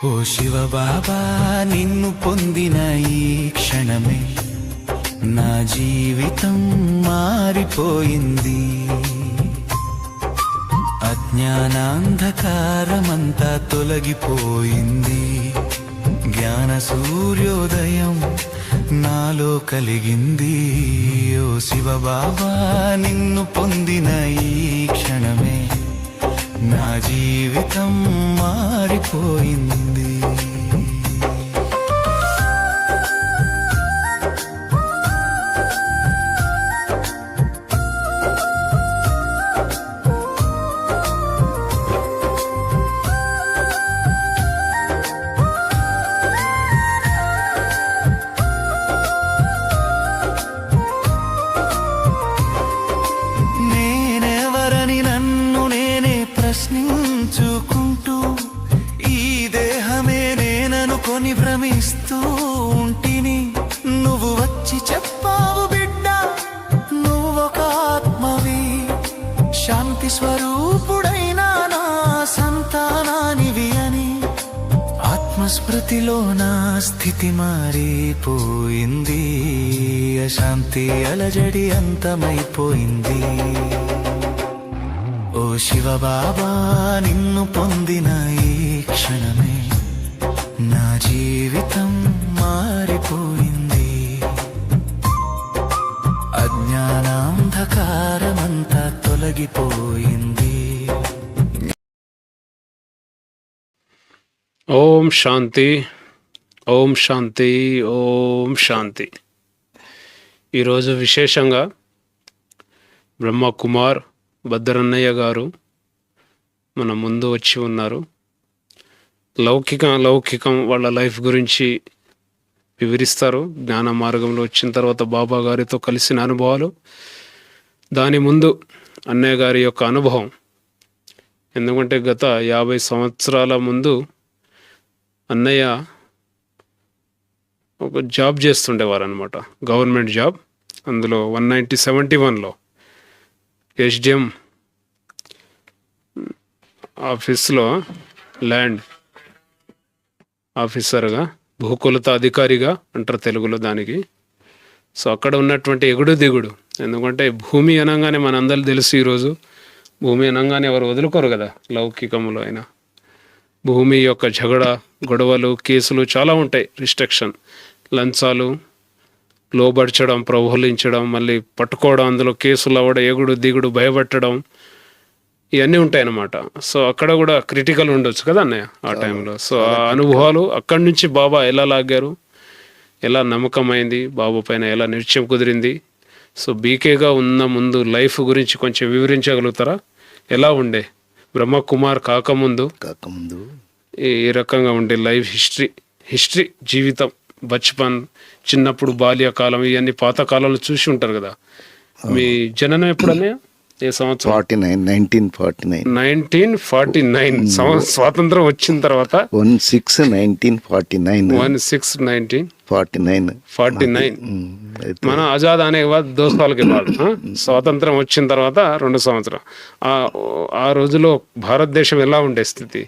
ఓ శివ బాబా, నిన్ను పొందిన ఈ క్షణమే నా జీవితం మారిపోయింది. అజ్ఞానాంధకారమంతా తొలగిపోయింది. జ్ఞాన సూర్యోదయం నాలో కలిగింది. ఓ శివ బాబా, నిన్ను పొందిన ఈ క్షణమే నా జీవితం మారిపోయింది. నేనెవరని నన్ను నేనే ప్రశ్నించుకుంటూ, ఈ దేహమే నేననుకొని భ్రమిస్తూ ఉంటిని. నువ్వు వచ్చి చెప్పావు బిడ్డ, నువ్వొక ఆత్మవి, శాంతి స్వరూపుడైన నా సంతానానివి అని. ఆత్మస్మృతిలో నా స్థితి మారిపోయింది. అశాంతి అలజడి అంతమైపోయింది. ఓ శివ బాబా, నిన్ను పొందిన ఈ క్షణమే నా జీవితం మారిపోయింది. అజ్ఞానాంధకారమంతా తొలగిపోయింది. ఓం శాంతి, ఓం శాంతి, ఓం శాంతి. ఈరోజు విశేషంగా బ్రహ్మకుమార్ భద్రన్నయ్య గారు మన ముందు వచ్చి ఉన్నారు. లౌకికం వాళ్ళ లైఫ్ గురించి వివరిస్తారు. జ్ఞాన మార్గంలో వచ్చిన తర్వాత బాబా గారితో కలిసిన అనుభవాలు, దాని ముందు అన్నయ్య గారి యొక్క అనుభవం. ఎందుకంటే గత 50 సంవత్సరాల ముందు అన్నయ్య ఒక జాబ్ చేస్తుండేవారు అనమాట, గవర్నమెంట్ జాబ్. అందులో 1971లో ఎస్డిఎం ఆఫీస్లో ల్యాండ్ ఆఫీసర్గా, భూకొలత అధికారిగా అంటారు తెలుగులో దానికి. సో అక్కడ ఉన్నటువంటి ఎగుడు దిగుడు, ఎందుకంటే భూమి అనగానే మనందరూ తెలుసు, ఈరోజు భూమి అనగానే ఎవరు వదులుకోరు కదా. లౌకికంలో అయినా భూమి యొక్క గొడవలు, కేసులు చాలా ఉంటాయి. రిస్ట్రిక్షన్, లంచాలు, లోబడ్చడం, ప్రబోధించడం, మళ్ళీ పట్టుకోవడం, అందులో కేసులు అవ్వడం, ఎగుడు దిగుడు, భయపెట్టడం, ఇవన్నీ ఉంటాయన్నమాట. సో అక్కడ కూడా క్రిటికల్ ఉండొచ్చు కదా అన్నయ్య ఆ టైంలో. సో ఆ అనుభవాలు, అక్కడి నుంచి బాబా ఎలా లాగారు, ఎలా నమ్మకమైంది, బాబా పైన ఎలా నిశ్చయం కుదిరింది. సో బీకేగా ఉన్న ముందు లైఫ్ గురించి కొంచెం వివరించగలుగుతారా? ఎలా ఉండే బ్రహ్మకుమార్ కాకముందు ఈ రకంగా ఉండే లైఫ్ హిస్టరీ జీవితం, బచ్పన్, చిన్నప్పుడు బాల్యకాలం, ఇవన్నీ పాతకాలంలో చూసి ఉంటారు కదా. మీ జననం ఎప్పుడన్నా, ఏ సంవత్సరం? 1949 స్వాతంత్రం వచ్చిన తర్వాత 16/1949 మన ఆజాద్ అనే దో సాల్కి బాద్, స్వాతంత్రం వచ్చిన తర్వాత 2 సంవత్సరం. ఆ రోజులో భారతదేశం ఎలా ఉండే స్థితి.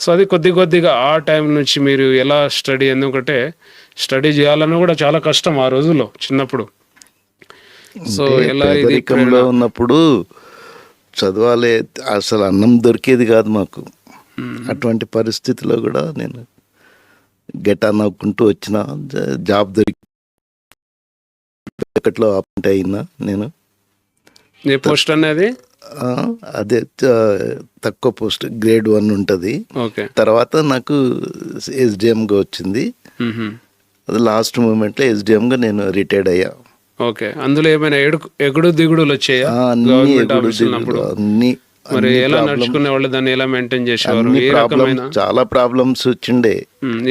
సో అది కొద్దిగా ఆ టైం నుంచి మీరు ఎలా స్టడీ, ఎందుకంటే స్టడీ చేయాలని కూడా చాలా కష్టం ఆ రోజుల్లో చిన్నప్పుడు. సో ఎలా పేదరికంలో ఉన్నప్పుడు చదవాలి, అసలు అన్నం దొరికేది కాదు మాకు. అటువంటి పరిస్థితిలో కూడా నేను గెటా నవ్వుకుంటూ వచ్చిన, జాబ్ దొరికి ఒకటిలో అపాయింట్ అయినా. నేను ఏ పోస్ట్ అనేది? అదే తక్కువ పోస్ట్, గ్రేడ్ 1 ఉంటుంది. తర్వాత నాకు ఎస్డిఎంగా వచ్చింది. అది లాస్ట్ మూమెంట్లో ఎస్డిఎంగా నేను రిటైర్డ్ అయ్యా. ఓకే. అందులో ఏమైనా ఎగుడు దిగుడులు వచ్చాయా? అన్ని మరి ఎలా నడుచుకునే వాళ్ళు, దాన్ని ఎలా మెయింటైన్ చేసేవారు? చాలా ప్రాబ్లమ్స్ వచ్చిండే.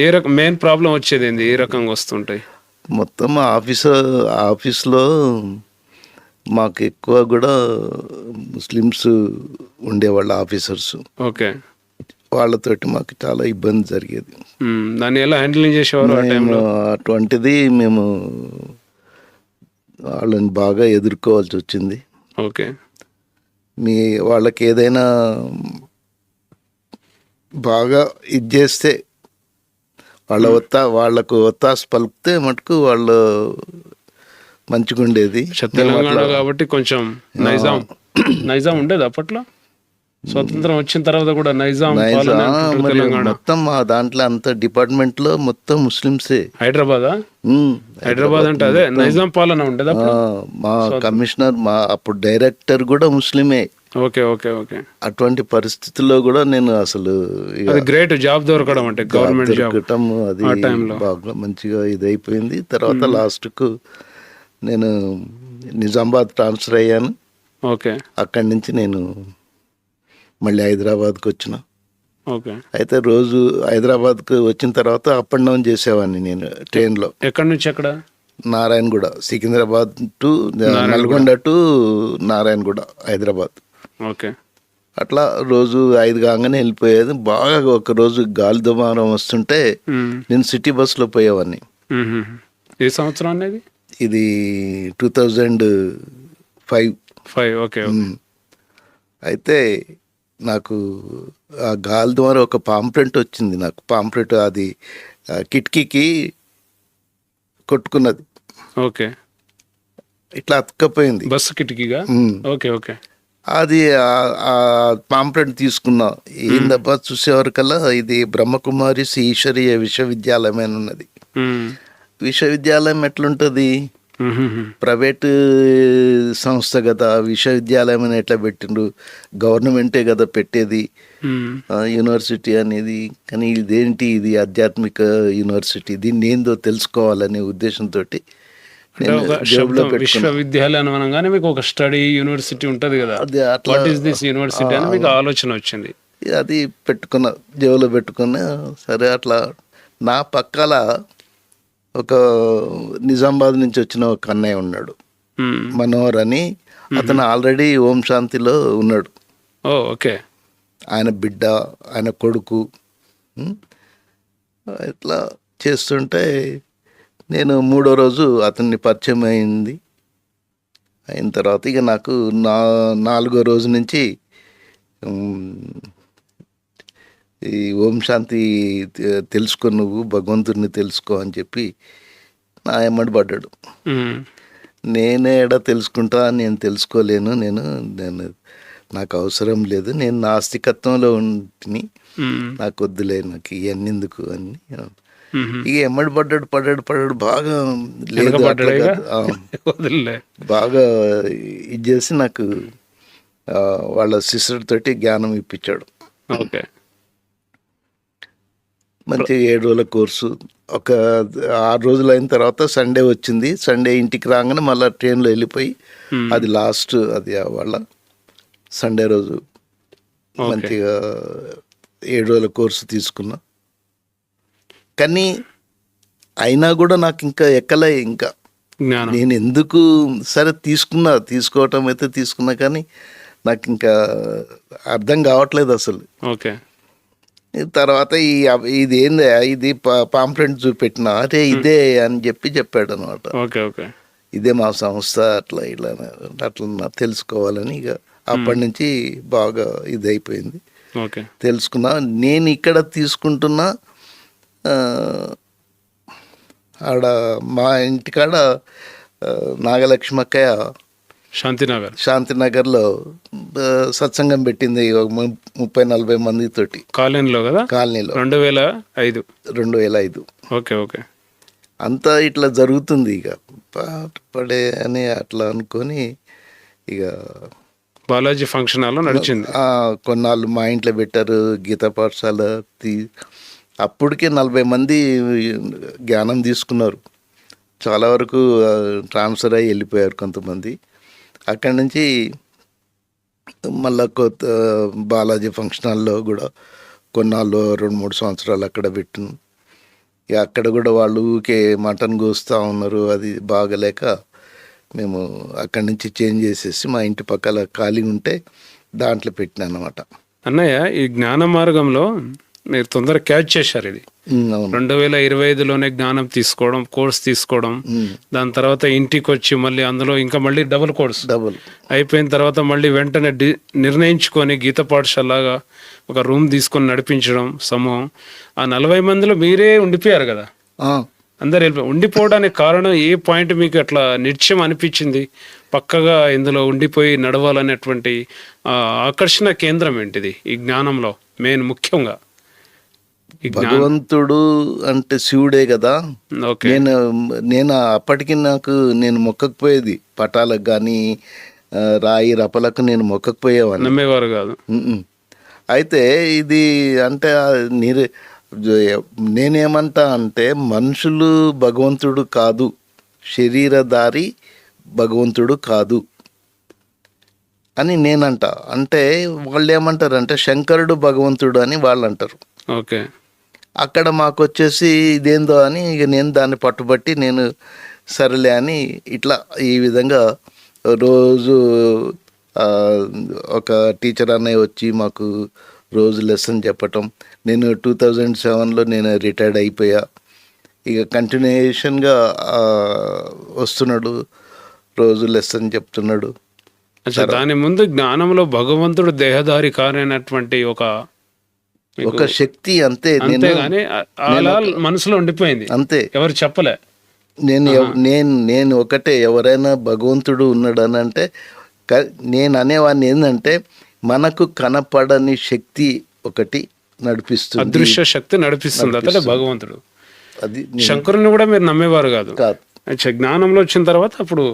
ఏ రకం మెయిన్ ప్రాబ్లం వచ్చేది ఏంది? ఏ రకంగా వస్తుంటాయి? మొత్తం ఆఫీస్లో మాకు ఎక్కువ కూడా ముస్లిమ్స్ ఉండేవాళ్ళు ఆఫీసర్స్. ఓకే. వాళ్ళతోటి మాకు చాలా ఇబ్బంది జరిగేది. దాన్ని ఎలా హ్యాండిల్ చేసేవారు ఆ టైంలో? అటువంటిది మేము వాళ్ళని బాగా ఎదుర్కోవాల్సి వచ్చింది. ఓకే. వాళ్ళకి ఏదైనా బాగా ఇది చేస్తే వాళ్ళకు ఒత్తాసు పలికితే మటుకు వాళ్ళు మంచిగా ఉండేది. తెలంగాణ కాబట్టి కొంచెం నైజాం ఉండేది అప్పట్లో. స్వతంత్రం వచ్చిన తర్వాత కూడా నైజాం పాలన అంటుంటారు మరి తెలంగాణ. మొత్తం మా దాంట్లో అంత డిపార్ట్మెంట్ లో మొత్తం ముస్లింసే. హైదరాబాద్ అంటే అదే నైజాం పాలన ఉండేది అప్పుడు. మా కమిషనర్, మా అప్పుడు డైరెక్టర్ కూడా ముస్లిమే. Okay okay okay. అటువంటి పరిస్థితుల్లో కూడా నేను అసలు అది గ్రేట్ జాబ్ దొరకడం అంటే గవర్నమెంట్ జాబ్ దొరకటం అది బాగా మంచిగా ఇదైపోయింది. తర్వాత లాస్ట్ కు నేను నిజామాబాద్ ట్రాన్స్ఫర్ అయ్యాను. ఓకే. అక్కడి నుంచి నేను మళ్ళీ హైదరాబాద్కి వచ్చిన. ఓకే. అయితే రోజు హైదరాబాద్కి వచ్చిన తర్వాత అప్ అండ్ డౌన్ చేసేవాడిని నేను ట్రైన్లో. ఎక్కడి నుంచి ఎక్కడ? Narayanguda, Secunderabad to Nalgonda to Narayanguda, Hyderabad. Okay. అట్లా రోజు 5 కాగానే వెళ్ళిపోయేది. బాగా ఒక రోజు గాలి దుమారం వస్తుంటే నేను సిటీ బస్సులో పోయేవాడిని. ఏ సంవత్సరం అనేది? ఇది 2005. ఓకే. అయితే నాకు ఆ గాలి ద్వారా ఒక పాంప్లెంట్ వచ్చింది. నాకు పాంప్లెంట్ అది కిటికీకి కొట్టుకున్నది. ఓకే. ఇట్లా అతుక్కపోయింది బస్సు కిటికీగా. Okay okay. అది ఆ పాంప్లెంట్ తీసుకున్నా. ఏందబ్బా చూసేవారికల్లా ఇది బ్రహ్మకుమారిస్ ఈశ్వరీయ విశ్వవిద్యాలయం అని ఉన్నది. విశ్వవిద్యాలయం ఎట్లుంటుంది, ప్రైవేటు సంస్థ కదా, విశ్వవిద్యాలయం అని ఎట్లా పెట్టిండ్రు, గవర్నమెంటే కదా పెట్టేది యూనివర్సిటీ అనేది. కానీ ఇదేంటి, ఇది ఆధ్యాత్మిక యూనివర్సిటీ, దీన్ని ఏందో తెలుసుకోవాలనే ఉద్దేశంతో విశ్వవిద్యాలయం అనగానే మీకు ఒక స్టడీ యూనివర్సిటీ ఉంటుంది కదా, వాట్ ఈస్ దిస్ యూనివర్సిటీ అని మీకు ఆలోచన వచ్చింది. అది పెట్టుకున్న, జేబులో పెట్టుకున్న. సరే అట్లా నా పక్కల ఒక నిజామాబాద్ నుంచి వచ్చిన ఒక అన్నయ్య ఉన్నాడు, మనోహర్ అని. అతను ఆల్రెడీ ఓం శాంతిలో ఉన్నాడు. ఓకే. ఆయన బిడ్డ, ఆయన కొడుకు ఇట్లా చేస్తుంటే నేను 3వ రోజు అతన్ని పరిచయం అయిన తర్వాత ఇక నాకు 4వ రోజు నుంచి ఈ ఓం శాంతి తెలుసుకో, నువ్వు భగవంతుడిని తెలుసుకో అని చెప్పి నా ఎమ్మడి పడ్డాడు. నేనే ఎడ తెలుసుకుంటా, నేను తెలుసుకోలేను, నేను నాకు అవసరం లేదు, నేను నాస్తికత్వంలో ఉంటుని, నాకు వద్దులే, నాకు ఇవన్నీ ఎందుకు అని ఇక ఎమ్మడి పడ్డాడు బాగా. లేదు బాగా ఇది చేసి నాకు వాళ్ళ సిస్టర్ తోటి జ్ఞానం ఇప్పించాడు. ఓకే. మంచి 7 రోజుల కోర్సు. ఒక 6 రోజులు అయిన తర్వాత సండే వచ్చింది. సండే ఇంటికి రాగానే మళ్ళీ ట్రైన్లో వెళ్ళిపోయి అది లాస్ట్, అది వాళ్ళ సండే రోజు మంచిగా 7 రోజుల కోర్సు తీసుకున్నా. కానీ అయినా కూడా నాకు ఇంకా ఎక్కలే. ఇంకా నేను ఎందుకు, సరే తీసుకోవటం అయితే తీసుకున్నా, కానీ నాకు ఇంకా అర్థం కావట్లేదు అసలు. ఓకే. తర్వాత ఇది ఏంది, ఇది పాంప్లెంట్ చూపెట్టిన, అరే ఇదే అని చెప్పాడు అనమాట. Okay okay. ఇదే మా సంస్థ, అట్లా అట్లా తెలుసుకోవాలని ఇక అప్పటి నుంచి బాగా ఇది అయిపోయింది. ఓకే. తెలుసుకున్నా. నేను ఇక్కడ తీసుకుంటున్నా ఆడ మా ఇంటికాడ నాగలక్ష్మక్కయ్య శాంతినగర్లో సత్సంగం పెట్టింది 30-40 మందితోటి. కాలనీలో కదా? కాలనీలో 2005. Okay okay. అంతా ఇట్లా జరుగుతుంది. ఇక పడే అని అట్లా అనుకొని ఇక బాలాజీ ఫంక్షన్ హాల్లో నడిచింది. కొన్నాళ్ళు మా ఇంట్లో పెట్టారు గీతా పాఠశాల. అప్పటికే 40 మంది జ్ఞానం తీసుకున్నారు. చాలా వరకు ట్రాన్స్ఫర్ అయ్యి వెళ్ళిపోయారు కొంతమంది. అక్కడి నుంచి మళ్ళా కొత్త బాలాజీ ఫంక్షన్ హాల్లో కూడా కొన్నాళ్ళు 2-3 సంవత్సరాలు అక్కడ పెట్టిన. ఇక అక్కడ కూడా వాళ్ళు ఊరికే మటన్ కోస్తూ ఉన్నారు. అది బాగలేక మేము అక్కడి నుంచి చేంజ్ చేసేసి మా ఇంటి పక్కల ఖాళీ ఉంటే దాంట్లో పెట్టినా అన్నమాట. అన్నయ్య, ఈ జ్ఞాన మార్గంలో మీరు తొందరగా క్యాచ్ చేశారు ఇది. అవును. 2025లోనే జ్ఞానం తీసుకోవడం, కోర్స్ తీసుకోవడం, దాని తర్వాత ఇంటికి వచ్చి మళ్ళీ అందులో ఇంకా మళ్ళీ డబుల్ కోర్స్ డబుల్ అయిపోయిన తర్వాత మళ్ళీ వెంటనే నిర్ణయించుకొని గీత పాఠశాలగా ఒక రూమ్ తీసుకొని నడిపించడం సమూహం. ఆ 40 మందిలో మీరే ఉండిపోయారు కదా, అందరు వెళ్ళిపోయి. ఉండిపోవడానికి కారణం ఏ పాయింట్ మీకు అట్లా నిత్యం అనిపించింది పక్కగా ఇందులో ఉండిపోయి నడవాలనేటువంటి ఆకర్షణ కేంద్రం ఏంటిది ఈ జ్ఞానంలో మెయిన్ ముఖ్యంగా? భగవంతుడు అంటే శివుడే కదా. ఓకే. నేను అప్పటికి నేను మొక్కకపోయేది పటాలకు కానీ రాయి రపలకు నేను మొక్కకపోయేవాడిని, నమ్మేవారు కాదు. అయితే ఇది అంటే నేనేమంటా అంటే మనుషులు భగవంతుడు కాదు, శరీరధారి భగవంతుడు కాదు అని నేనంట. అంటే వాళ్ళు ఏమంటారంటే శంకరుడు భగవంతుడు అని వాళ్ళు అంటారు. ఓకే. అక్కడ మాకు వచ్చేసి ఇదేందో అని ఇక నేను దాన్ని పట్టుబట్టి నేను సరేలే అని ఇట్లా ఈ విధంగా రోజు ఒక టీచర్ అన్నయ్య వచ్చి మాకు రోజు లెసన్ చెప్పటం. నేను 2007లో నేను రిటైర్డ్ అయిపోయా. ఇక కంటిన్యూషన్గా వస్తున్నాడు, రోజు లెసన్ చెప్తున్నాడు. దాని ముందు జ్ఞానంలో భగవంతుడు దేహధారి కానటువంటి ఒక శక్తి అంతే, అంతేగాని అలా మనసులో ఉండిపోయింది అంతే, ఎవరు చెప్పలే. నేను ఒకటే, ఎవరైనా భగవంతుడు ఉన్నాడు అని అంటే నేను అనేవాడిని ఏంటంటే మనకు కనపడని శక్తి ఒకటి నడిపిస్తుంది, అదృశ్య శక్తి నడిపిస్తుంది, అతడే భగవంతుడు. అది శంకరుని కూడా మీరు నమ్మేవారు కాదు. జ్ఞానంలో వచ్చిన తర్వాత అప్పుడు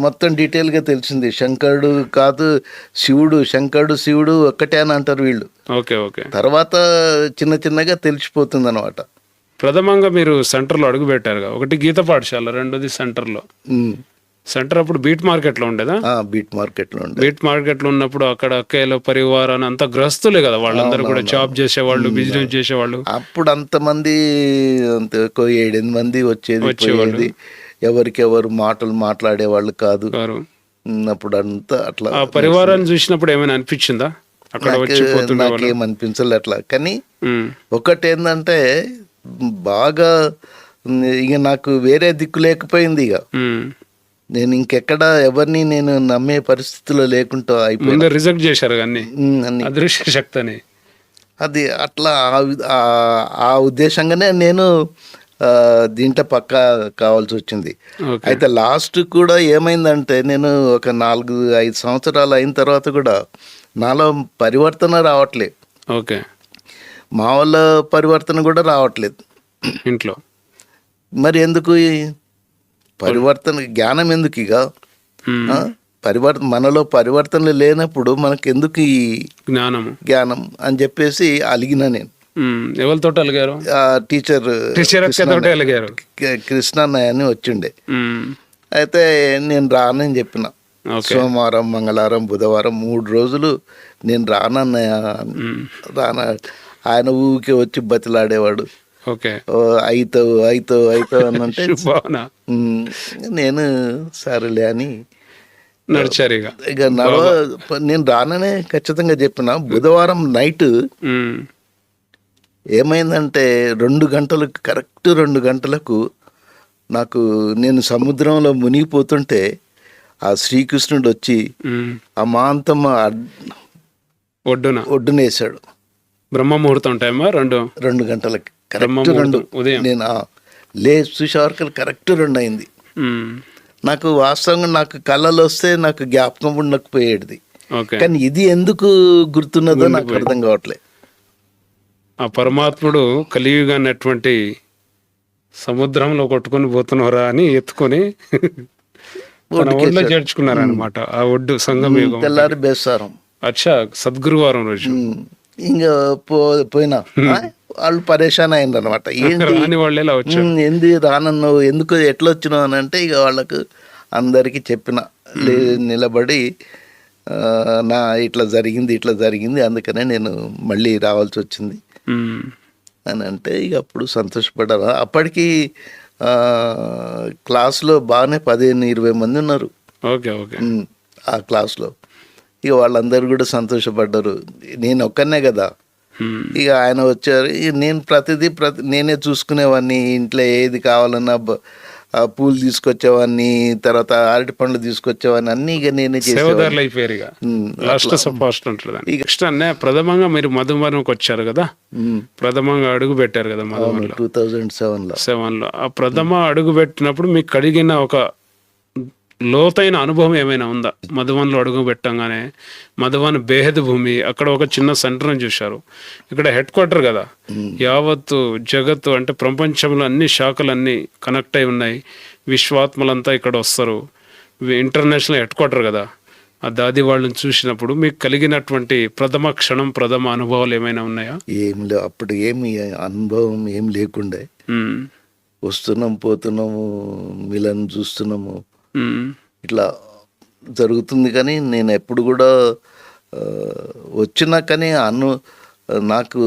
మొత్తం డీటెయిల్గా తెలిసింది. శంకరుడు కాదు శివుడు, శంకరుడు శివుడు ఒక్కటే అని అంటారు వీళ్ళు. ఓకే. ఓకే. తర్వాత చిన్న చిన్నగా తెలిసిపోతుంది అనమాట. ప్రథమంగా మీరు సెంటర్లో అడుగు పెట్టారుగా, ఒకటి గీత పాఠశాల, రెండోది సెంటర్లో. సెంటర్ అప్పుడు బీట్ మార్కెట్లో ఉండేదా? బీట్ మార్కెట్లో ఉండే. బీట్ మార్కెట్లో ఉన్నప్పుడు అక్కడ అక్కయ్యలో పరివారాన్ని అంతా గ్రస్తులే కదా, వాళ్ళందరూ కూడా జాబ్ చేసేవాళ్ళు, బిజినెస్ చేసేవాళ్ళు. అప్పుడు అంతమంది 7-8 మంది వచ్చేది, ఎవరికెవరు మాటలు మాట్లాడేవాళ్ళు కాదు. అప్పుడు అంతా అట్లా. ఆ పరివారాన్ని చూసినప్పుడు ఏమైనా అనిపించిందా అక్కడ? నాకేం అనిపించలే అట్లా. కానీ ఒకటేందంటే బాగా ఇక నాకు వేరే దిక్కు లేకపోయింది. ఇక నేను ఇంకెక్కడ ఎవరిని నేను నమ్మే పరిస్థితిలో లేకుండా అయిపోయింది. రిజెక్ట్ చేశారు అన్ని అదృశ్య శక్తి అని. అది అట్లా ఆ ఉద్దేశంగానే నేను దీంట్లో పక్కా కావాల్సి వచ్చింది. అయితే లాస్ట్ కూడా ఏమైందంటే నేను ఒక 4-5 సంవత్సరాలు అయిన తర్వాత కూడా నాలో పరివర్తన రావట్లేదు. ఓకే. మా వాళ్ళ పరివర్తన కూడా రావట్లేదు ఇంట్లో. మరి ఎందుకు పరివర్తన? జ్ఞానం ఎందుకు? ఇక మనలో పరివర్తన లేనప్పుడు మనకు ఎందుకు ఈ జ్ఞానం అని చెప్పేసి అలిగిన నేను. ఎవరితో అలిగారు? టీచర్ కృష్ణన్నయ్య అని వచ్చిండే. అయితే నేను రానని చెప్పిన. సోమవారం, మంగళవారం, బుధవారం 3 రోజులు నేను రానన్నయ్య ఆయన ఊరికే వచ్చి బతిలాడేవాడు. అయితావు అని అంటే నేను సరేలే అని నడిచారు. ఇక నేను రాననే ఖచ్చితంగా చెప్పిన. బుధవారం నైట్ ఏమైందంటే 2 గంటలకు నాకు నేను సముద్రంలో మునిగిపోతుంటే ఆ శ్రీకృష్ణుడు వచ్చి ఆ మాంతం ఒడ్డునేసాడు. బ్రహ్మ ముహూర్తం టైమా? 2 గంటలకి కరెక్ట్ 2 ఉదయం. నేను చూసేవరకు కరెక్ట్ 2 అయింది. నాకు వాస్తవంగా నాకు కళ్ళలో వస్తే నాకు జ్ఞాపకం ఉండకపోయేది. కానీ ఇది ఎందుకు గుర్తున్నదో నాకు అర్థం కావట్లేదు. ఆ పరమాత్ముడు కలియుగానటువంటి సముద్రంలో కొట్టుకొని పోతున్నారా అని ఎత్తుకొని ఒడ్లో చేర్చుకున్నారు అనమాట. ఆ ఒడ్డు సంగమయుగం తెల్లారి బేసారం సద్గురువారం రోజు. ఇంకా పోయినా వాళ్ళు పరేషాన్ అయింది అనమాట. ఏంది రానన్నావు, ఎందుకు ఎట్లా వచ్చినావు అని అంటే ఇక వాళ్ళకు అందరికీ చెప్పిన నిలబడి ఇట్లా జరిగింది అందుకనే నేను మళ్ళీ రావాల్సి వచ్చింది అని అంటే ఇక అప్పుడు సంతోషపడ్డారు. అప్పటికి క్లాస్లో బాగానే 15-20 మంది ఉన్నారు ఆ క్లాస్లో. ఇక వాళ్ళందరూ కూడా సంతోషపడ్డారు. నేను ఒక్కనే కదా, ఇక ఆయన వచ్చారు. నేను నేనే చూసుకునేవాడిని. ఇంట్లో ఏది కావాలన్నా ఆ పూలు తీసుకొచ్చేవాడిని, తర్వాత అరటి పండ్లు తీసుకొచ్చేవాడిని, అన్ని ఇక నేనే సేవదారులు అయిపోయారు. ఇక లాస్ట్ ఫాస్ట్ ఉంటుంది. నెక్స్ట్ అన్న ప్రథమంగా మీరు మధువనంకి వచ్చారు కదా, ప్రథమంగా అడుగు పెట్టారు కదా మధువనంలో 2007లో. ఆ ప్రథమ అడుగు పెట్టినప్పుడు మీకు కలిగిన ఒక లోతైన అనుభవం ఏమైనా ఉందా? మధువన్లో అడుగు పెట్టంగానే మధువన్ బేహద్ భూమి, అక్కడ ఒక చిన్న సెంటర్ని చూశారు, ఇక్కడ హెడ్ క్వార్టర్ కదా, యావత్తు జగత్తు అంటే ప్రపంచంలో అన్ని శాఖలు అన్నీ కనెక్ట్ అయి ఉన్నాయి, విశ్వాత్మలంతా ఇక్కడ వస్తారు, ఇంటర్నేషనల్ హెడ్ క్వార్టర్ కదా. ఆ దాది వాళ్ళని చూసినప్పుడు మీకు కలిగినటువంటి ప్రథమ క్షణం, ప్రథమ అనుభవాలు ఏమైనా ఉన్నాయా? ఏం లేవు. అప్పుడు ఏమి అనుభవం ఏం లేకుండే. వస్తున్నాం, పోతున్నాము, మిలను చూస్తున్నాము, ఇట్లా జరుగుతుంది. కానీ నేను ఎప్పుడు కూడా వచ్చినా కానీ నాకు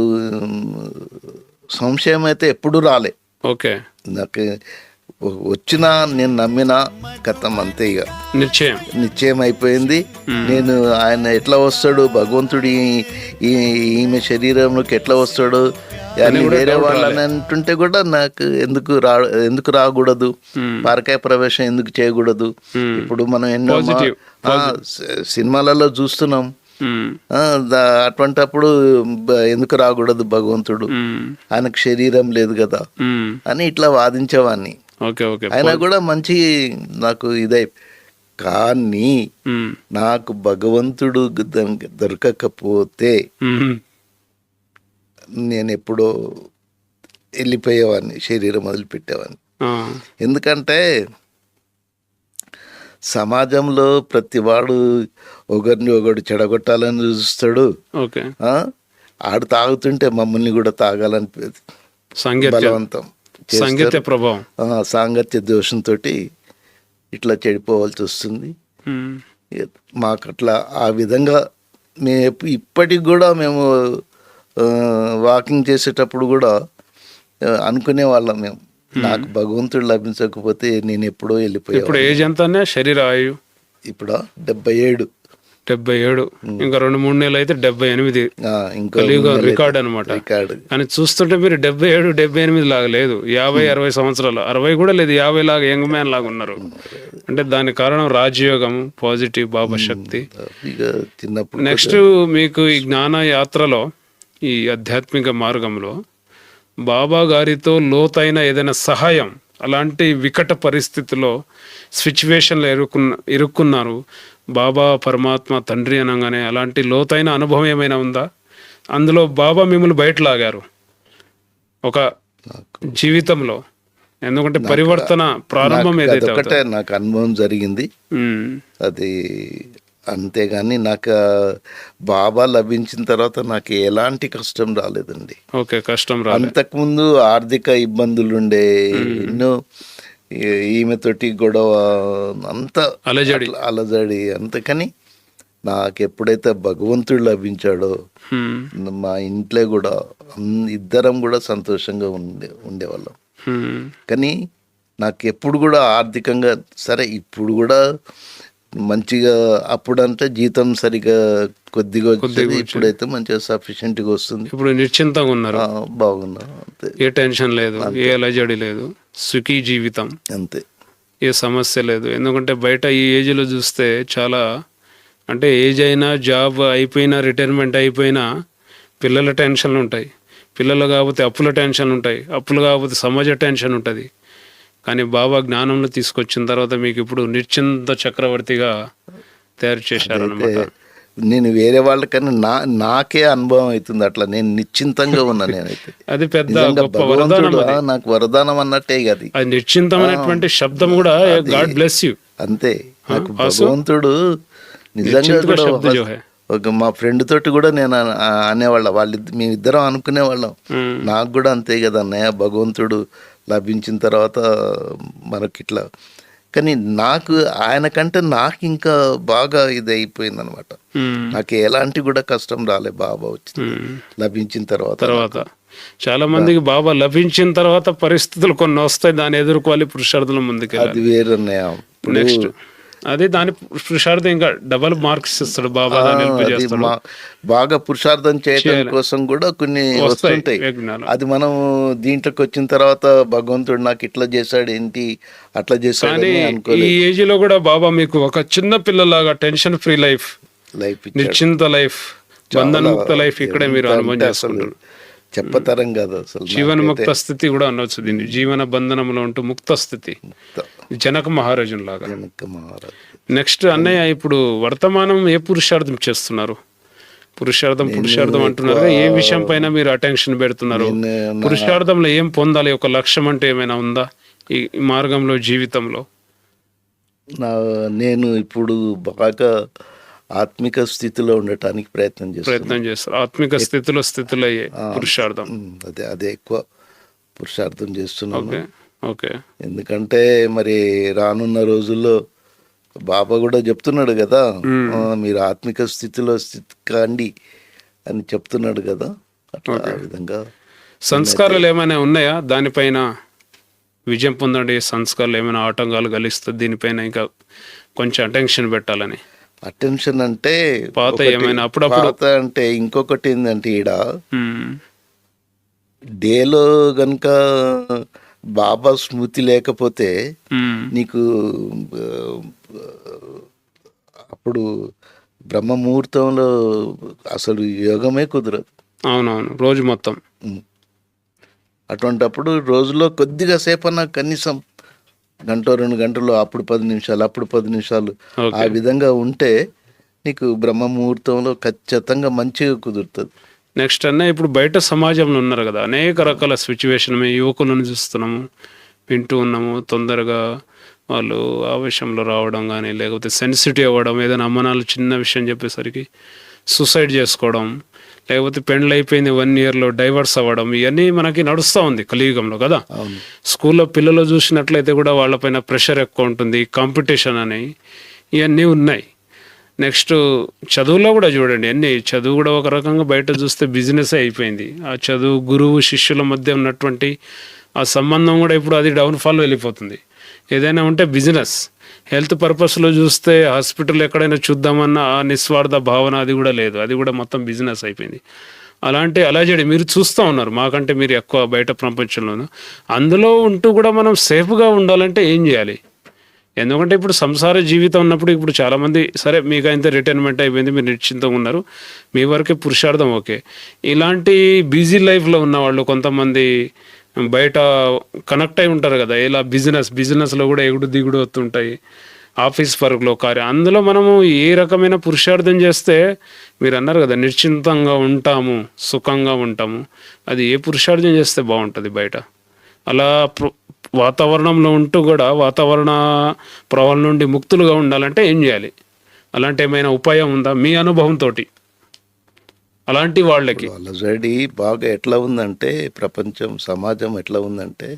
సంశయం అయితే ఎప్పుడు రాలే. ఓకే, నాకు వచ్చినా నేను నమ్మిన కథం అంతే. ఇక నిశ్చయం అయిపోయింది. నేను ఆయన ఎట్లా వస్తాడు, భగవంతుడి ఈమె శరీరంలోకి ఎట్లా వస్తాడు అని వేరే వాళ్ళని అంటుంటే కూడా నాకు ఎందుకు రాకూడదు, పారకాయ ప్రవేశం ఎందుకు చేయకూడదు. ఇప్పుడు మనం ఎన్నో సినిమాలలో చూస్తున్నాం. అటువంటప్పుడు ఎందుకు రాకూడదు భగవంతుడు, ఆయనకు శరీరం లేదు కదా అని ఇట్లా వాదించేవాడిని. అయినా కూడా మంచి నాకు ఇదై. కానీ నాకు భగవంతుడు దొరకకపోతే నేను ఎప్పుడో వెళ్ళిపోయేవాడిని, శరీరం వదిలిపెట్టేవాడిని. ఎందుకంటే సమాజంలో ప్రతివాడు ఒకరిని ఒకడు చెడగొట్టాలని చూస్తాడు. ఆడు తాగుతుంటే మమ్మల్ని కూడా తాగాలని బలవంతం, సాంగత్య దోషంతో ఇట్లా చెడిపోవాల్సి వస్తుంది. మాకు అట్లా ఆ విధంగా ఇప్పటికి కూడా మేము వాకింగ్ చేసేటప్పుడు కూడా అనుకునే వాళ్ళం మేము, నాకు భగవంతుడు లభించకపోతే నేను ఎప్పుడో వెళ్ళిపోయాను. ఇప్పుడు ఏజ్ ఎంత శరీర ఆయువు? ఇప్పుడు 77. ఇంకా 2-3 నెలలు అయితే 78. రికార్డ్ అనమాట. కానీ చూస్తుంటే మీరు 77-78 లాగా లేదు, 50-60 సంవత్సరాలు, 60 కూడా లేదు, 50 లాగా యంగ్ మ్యాన్ లాగా ఉన్నారు. అంటే దానికి కారణం రాజయోగం, పాజిటివ్ బాబా శక్తి. నెక్స్ట్ మీకు ఈ జ్ఞాన యాత్రలో, ఈ ఆధ్యాత్మిక మార్గంలో బాబా గారితో లోతైన ఏదైనా సహాయం, అలాంటి వికట పరిస్థితిలో సిచ్యువేషన్లో ఇరుక్కున్నారు, బాబా పరమాత్మ తండ్రి అనగానే అలాంటి లోతైన అనుభవం ఏమైనా ఉందా? అందులో బాబా మిమ్మల్ని బయటలాగారు ఒక జీవితంలో, ఎందుకంటే పరివర్తన ప్రారంభం ఏదైతే నాకు అనుభవం జరిగింది అది. అంతేగాని నాకు బాబా లభించిన తర్వాత నాకు ఎలాంటి కష్టం రాలేదండి. ఓకే, కష్టం రాలేదు. అంతకుముందు ఆర్థిక ఇబ్బందులు ఉండే, ఎన్నో ఈమెతోటి గొడవ, అంత అలజడి అంత. కానీ నాకు ఎప్పుడైతే భగవంతుడు లభించాడో మా ఇంట్లో కూడా ఇద్దరం కూడా సంతోషంగా ఉండేవాళ్ళం. కానీ నాకు ఎప్పుడు కూడా ఆర్థికంగా సరే, ఇప్పుడు కూడా మంచిగా, అప్పుడంటే జీతం సరిగా కొద్దిగా వచ్చేది, ఇప్పుడైతే మంచిగా సఫిషియెంట్గా వస్తుంది. ఇప్పుడు నిశ్చింతంగా ఉన్నారు, బాగున్నా, అంతే. ఏ టెన్షన్ లేదు, ఏ అలజడి లేదు, సుఖీ జీవితం అంతే, ఏ సమస్య లేదు. ఎందుకంటే బయట ఈ ఏజ్లో చూస్తే చాలా, అంటే ఏజ్ అయినా, జాబ్ అయిపోయినా, రిటైర్మెంట్ అయిపోయినా పిల్లల టెన్షన్లు ఉంటాయి, పిల్లలు కాకపోతే అప్పుల టెన్షన్ ఉంటాయి, అప్పులు కాకపోతే సమాజ టెన్షన్ ఉంటుంది. కానీ బాబా జ్ఞానంలో తీసుకొచ్చిన తర్వాత మీకు ఇప్పుడు నిశ్చింత చక్రవర్తిగా తయారు చేశారు అనమాట. నేను వేరే వాళ్ళకన్నా నాకే అనుభవం అవుతుంది అట్లా, నేను నిశ్చింతంగా ఉన్నా. నేనైతే అది పెద్ద నాకు వరదానం అన్నట్టే. అది నిశ్చింతమైనటువంటి శబ్దం కూడా గాడ్ బ్లెస్ యూ అంతే. నాకు భగవంతుడు నిజంగా కూడా ఒక మా ఫ్రెండ్ తోటి కూడా నేను అనేవాళ్ళ, మేమిద్దరం అనుకునేవాళ్ళం, నాకు కూడా అంతే కదా అన్నయ్య, భగవంతుడు లభించిన తర్వాత మనకిట్లా. కానీ నాకు ఆయన కంటే నాకు ఇంకా బాగా ఇది అయిపోయింది అనమాట. నాకు ఎలాంటి కూడా కష్టం రాలే బాబా వచ్చి లభించిన తర్వాత. చాలా మందికి బాబా లభించిన తర్వాత పరిస్థితులు కొన్ని వస్తాయి, దాన్ని ఎదుర్కోవాలి పురుషార్థుల ముందుకి. అది వేరే. నెక్స్ట్ అదే దాని పురుషార్థం ఇంకా డబల్ మార్క్స్ ఇస్తాడు బాబా, దాన్ని help అది చేస్తాడు. బాగా పురుషార్థం చేయడం కోసం కూడా కొన్ని వస్తాయి వస్తుంటాయి. యజ్ఞాలు. అది మనం దీంట్లోకి వచ్చిన తర్వాత భగవంతుడు నాకు ఇట్లా చేశాడు ఏంటి అట్లా చేశాడు కానీ ఈ అనుకోలేదు. ఏజ్ లో కూడా బాబా మీకు ఒక చిన్న పిల్లలాగా టెన్షన్ ఫ్రీ లైఫ్, లైఫ్ నిశ్చింత లైఫ్, బంధనముక్త లైఫ్ ఇక్కడే మీరు అనుభవం చేసుకుంటారు. చెప్పతరం కాదు అసలు. జీవన ముక్త స్థితి కూడా అనవచ్చు దీన్ని. జీవన బంధనంలో ఉంటూ ముక్త స్థితి, జనక మహారాజున్ లాగా. జనక మహారాజ్ నెక్స్ట్ అన్నయ్య, ఇప్పుడు వర్తమానం ఏ పురుషార్థం చేస్తున్నారు? పురుషార్థం అంటున్నారు, ఏ విషయం పైన మీరు అటెన్షన్ పెడుతున్నారు? పురుషార్థంలో ఏం పొందాలి? ఒక లక్ష్యం అంటే ఏమైనా ఉందా ఈ మార్గంలో, జీవితంలో? నేను ఇప్పుడు బాగా ఆత్మిక స్థితిలో ఉండటానికి ప్రయత్నం చేస్తారు. ఆత్మిక స్థితిలో అయ్యే పురుషార్థం. అదే ఎక్కువ పురుషార్థం చేస్తున్నాను. ఓకే. ఎందుకంటే మరి రానున్న రోజుల్లో బాబా కూడా చెప్తున్నాడు కదా, మీరు ఆత్మిక స్థితిలో కాండి అని చెప్తున్నాడు కదా. అట్లా ఆ విధంగా సంస్కారాలు ఏమైనా ఉన్నాయా దానిపైన? విజయం పొందండి, సంస్కారాలు ఏమైనా ఆటంకాలు కలిస్తుంది దీనిపైన ఇంకా కొంచెం అటెన్షన్ పెట్టాలని? అటెన్షన్ అంటే పాత ఏమైనా అప్పుడప్పుడు పాత అంటే ఇంకొకటి ఏంటంటే ఈడ డేలో గనుక బాబా స్మృతి లేకపోతే నీకు అప్పుడు బ్రహ్మ ముహూర్తంలో అసలు యోగమే కుదరదు. అవునవును, రోజు మొత్తం. అటువంటప్పుడు రోజులో కొద్దిగా సేపన్నా కనీసం గంట 2 గంటలు, అప్పుడు 10 నిమిషాలు ఆ విధంగా ఉంటే నీకు బ్రహ్మ ముహూర్తంలో ఖచ్చితంగా మంచిగా కుదురుతుంది. నెక్స్ట్ అన్న, ఇప్పుడు బయట సమాజంలో ఉన్నారు కదా అనేక రకాల సిచ్యువేషన్, మేము యువకులను చూస్తున్నాము, వింటూ ఉన్నాము. తొందరగా వాళ్ళు ఆవేశంలో రావడం కానీ, లేకపోతే సెన్సిటివ్ అవ్వడం, ఏదైనా అమ్మనాలు చిన్న విషయం చెప్పేసరికి సూసైడ్ చేసుకోవడం, లేకపోతే పెండ్లు అయిపోయింది 1 yearలో డైవర్స్ అవ్వడం, ఇవన్నీ మనకి నడుస్తూ ఉంది కలియుగంలో కదా. స్కూల్లో పిల్లలు చూసినట్లయితే కూడా వాళ్ళపైన ప్రెషర్ ఎక్కువ ఉంటుంది, కాంపిటీషన్ అని ఇవన్నీ ఉన్నాయి. నెక్స్ట్ చదువులో కూడా చూడండి, చదువు కూడా ఒక రకంగా బయట చూస్తే బిజినెస్ అయిపోయింది. ఆ చదువు, గురువు శిష్యుల మధ్య ఉన్నటువంటి ఆ సంబంధం కూడా ఇప్పుడు అది డౌన్ఫాల్ వెళ్ళిపోతుంది. ఏదైనా ఉంటే బిజినెస్, హెల్త్ పర్పస్లో చూస్తే హాస్పిటల్ ఎక్కడైనా చూద్దామన్నా ఆ నిస్వార్థ భావన అది కూడా లేదు, అది కూడా మొత్తం బిజినెస్ అయిపోయింది. అలాంటి అలజడి మీరు చూస్తూ ఉన్నారు, మాకంటే మీరు ఎక్కువ బయట ప్రపంచంలోనూ. అందులో ఉంటూ కూడా మనం సేఫ్గా ఉండాలంటే ఏం చేయాలి? ఎందుకంటే ఇప్పుడు సంసార జీవితం ఉన్నప్పుడు ఇప్పుడు చాలామంది, సరే మీకు అయితే రిటైర్మెంట్ అయిపోయింది, మీరు నిశ్చింతంగా ఉన్నారు, మీ వరకే పురుషార్థం ఓకే. ఇలాంటి బిజీ లైఫ్లో ఉన్నవాళ్ళు కొంతమంది బయట కనెక్ట్ అయి ఉంటారు కదా, ఇలా బిజినెస్లో కూడా ఎగుడు దిగుడు వస్తుంటాయి, ఆఫీస్ వర్క్లో అందులో మనము ఏ రకమైన పురుషార్థం చేస్తే, మీరు అన్నారు కదా నిశ్చింతంగా ఉంటాము, సుఖంగా ఉంటాము, అది ఏ పురుషార్థం చేస్తే బాగుంటుంది బయట? అలా వాతావరణంలో ఉంటూ కూడా వాతావరణ ప్రభావం నుండి ముక్తులుగా ఉండాలంటే ఏం చేయాలి? అలాంటి ఏమైనా ఉపాయం ఉందా మీ అనుభవంతో? అలాంటి వాళ్ళకి ఆల్రెడీ బాగా ఎట్లా ఉందంటే, ప్రపంచం సమాజం ఎట్లా ఉందంటే,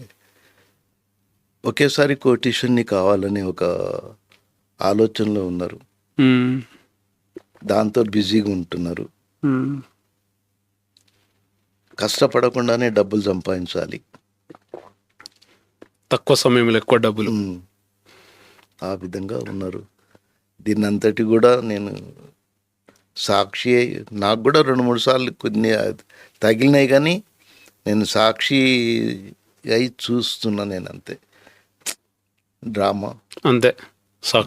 ఒకేసారి కోటిషన్ని కావాలని ఒక ఆలోచనలో ఉన్నారు, దాంతో బిజీగా ఉంటున్నారు. కష్టపడకుండానే డబ్బులు సంపాదించాలి, తక్కువ సమయంలో ఎక్కువ డబ్బులు, ఆ విధంగా ఉన్నారు. దీన్నంతటి కూడా నేను సాక్షి, నాకు కూడా 2-3 సార్లు కొన్ని తగిలినాయి, కానీ నేను సాక్షి అయి చూస్తున్నా. నేను అంతే, డ్రామా అంతే,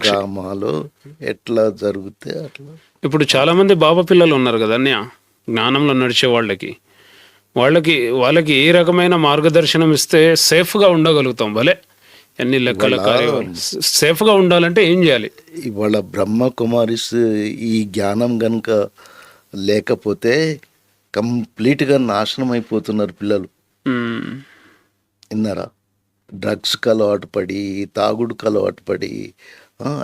డ్రామాలో ఎట్లా జరిగితే అట్లా. ఇప్పుడు చాలామంది బాబా పిల్లలు ఉన్నారు కదా అన్నయ్య, జ్ఞానంలో నడిచే వాళ్ళకి ఏ రకమైన మార్గదర్శనం ఇస్తే సేఫ్గా ఉండగలుగుతాం? భలే ఎన్ని లెక్కల కార్యాలు సేఫ్గా ఉండాలంటే ఏం చేయాలి? ఇవాళ బ్రహ్మకుమారిస్ ఈ జ్ఞానం కనుక లేకపోతే కంప్లీట్గా నాశనం అయిపోతున్నారు పిల్లలు. విన్నారా? డ్రగ్స్కి అలవాటు పడి, తాగుడుకి అలవాటు పడి,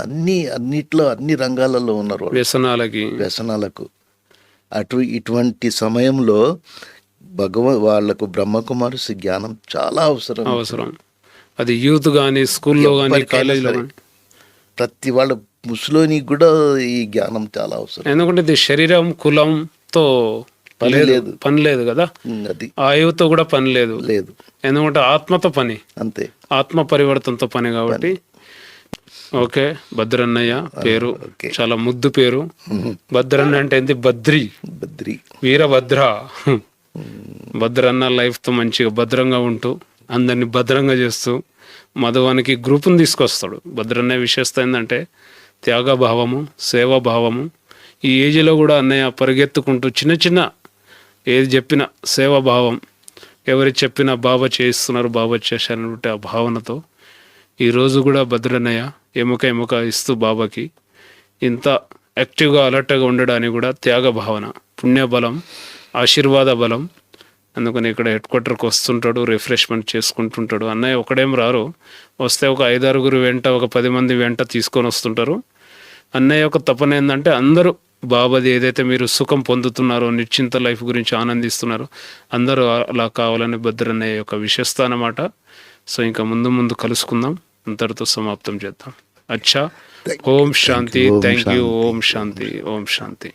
అన్ని రంగాలలో ఉన్నారు, వ్యసనాలకు. ఇటువంటి సమయంలో వాళ్లకు బ్రహ్మకుమారిస్ జ్ఞానం చాలా అవసరం. అది యూత్ కానీ, స్కూల్లో కానీ, కాలేజీలో కానీ, ప్రతి వాళ్ళ ముసలోనికి కూడా ఈ జ్ఞానం చాలా అవసరం. ఎందుకంటే ఇది శరీరం కులంతో పని లేదు కదా, అది ఆయువుతో కూడా పని లేదు, ఎందుకంటే ఆత్మతో పని, అంతే, ఆత్మ పరివర్తనతో పని. కాబట్టి ఓకే, భద్రన్నయ్య పేరు ఓకే. చాలా ముద్దు పేరు. భద్రన్న అంటే ఏంటి? బద్రి, బద్రి. వీరభద్ర. భద్రన్న లైఫ్తో మంచిగా భద్రంగా ఉంటూ అందరినీ భద్రంగా చేస్తూ మధువానికి గ్రూపుని తీసుకొస్తాడు. భద్రన్నయ్య విశేషత ఏంటంటే త్యాగభావము, సేవాభావము. ఈ ఏజ్లో కూడా అన్నయ్య పరిగెత్తుకుంటూ చిన్న చిన్న ఏది చెప్పినా సేవాభావం, ఎవరి చెప్పినా బాబా చేయిస్తున్నారు, బాబా చేశారన్నట్టు ఆ భావనతో ఈరోజు కూడా భద్రన్నయ్య ఎముక ఇస్తూ బాబాకి ఇంత యాక్టివ్గా అలర్ట్గా ఉండడానికి కూడా త్యాగ భావన, పుణ్యబలం, ఆశీర్వాద బలం. అందుకని ఇక్కడ హెడ్ క్వార్టర్కి వస్తుంటాడు, రిఫ్రెష్మెంట్ చేసుకుంటుంటాడు. అన్నయ్య ఒకడేం రారు, వస్తే ఒక 5-6 వెంట, ఒక 10 మంది వెంట తీసుకొని వస్తుంటారు. అన్నయ్య యొక్క తపన ఏంటంటే అందరూ బాబాది ఏదైతే మీరు సుఖం పొందుతున్నారో, నిశ్చింత లైఫ్ గురించి ఆనందిస్తున్నారో అందరూ అలా కావాలని భద్రన్నయ్య యొక్క విశేషత అన్నమాట. సో ఇంకా ముందు కలుసుకుందాం, అంతటితో సమాప్తం చేద్దాం. అచ్చా, ఓం శాంతి. Thank you. Om Shanti. Om Shanti.